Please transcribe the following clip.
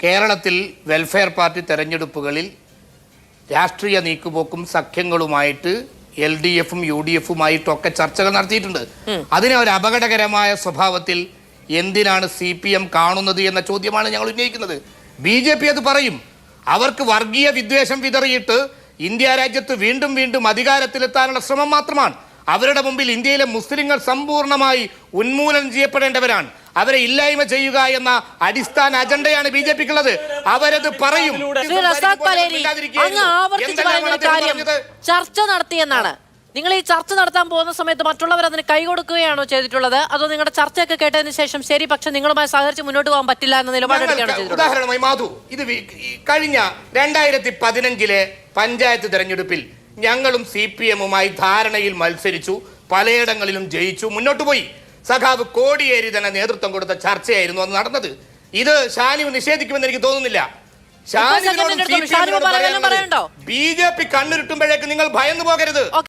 കേരളത്തിൽ welfare party തെരഞ്ഞെടുപ്പുകളിൽ രാഷ്ട്രീയ നീക്കുപോക്കും സഖ്യങ്ങളുമായിട്ട് LDFും UDFുമായിട്ടൊക്കെ ചർച്ചകൾ നടത്തിയിട്ടുണ്ട്. അതിനെ ഒരു അപകടകരമായ സ്വഭാവത്തിൽ എന്തിനാണ് CPM കാണുന്നത് എന്ന ചോദ്യമാണ് ഞങ്ങൾ ഉന്നയിക്കുന്നത്. BJP അത് പറയും. അവർക്ക് വർഗീയ വിദ്വേഷം വിതറിയിട്ട് ഇന്ത്യ രാജ്യത്ത് വീണ്ടും വീണ്ടും അധികാരത്തിലെത്താനുള്ള ശ്രമം മാത്രമാണ്. അവരുടെ മുമ്പിൽ ഇന്ത്യയിലെ മുസ്ലിങ്ങൾ സമ്പൂർണ്ണമായി ഉന്മൂലനം ചെയ്യപ്പെടേണ്ടവരാണ്. അവരെ ഇല്ലായ്മ ചെയ്യുക എന്ന അടിസ്ഥാന അജണ്ടയാണ് BJPക്കുള്ളത്. അവരത് പറയും. ചർച്ച നടത്തിയെന്നാണ്. നിങ്ങൾ ഈ ചർച്ച നടത്താൻ പോകുന്ന സമയത്ത് മറ്റുള്ളവർ അതിന് കൈകൊടുക്കുകയാണോ ചെയ്തിട്ടുള്ളത്, അതോ നിങ്ങളുടെ ചർച്ചയൊക്കെ കേട്ടതിന് ശേഷം ശരി പക്ഷെ നിങ്ങളുമായി സഹകരിച്ച് മുന്നോട്ട് പോകാൻ പറ്റില്ല എന്ന നിലപാടെടുക്കുകയാണോ ചെയ്തിട്ടുള്ളത്? ഉദാഹരണമായി മാധു, ഇത് കഴിഞ്ഞ 2015 പഞ്ചായത്ത് തെരഞ്ഞെടുപ്പിൽ ഞങ്ങളും CPMുമായി ധാരണയിൽ മത്സരിച്ചു, പലയിടങ്ങളിലും ജയിച്ചു, മുന്നോട്ട് പോയി. സഖാവ് കോടിയേരി തന്നെ നേതൃത്വം കൊടുത്ത ചർച്ചയായിരുന്നു അന്ന് നടന്നത്. ഇത് ഷാനിവ് നിഷേധിക്കുമെന്ന് എനിക്ക് തോന്നുന്നില്ല. BJP കണ്ണിരുട്ടുമ്പോഴേക്ക് നിങ്ങൾ ഭയന്നു പോകരുത്.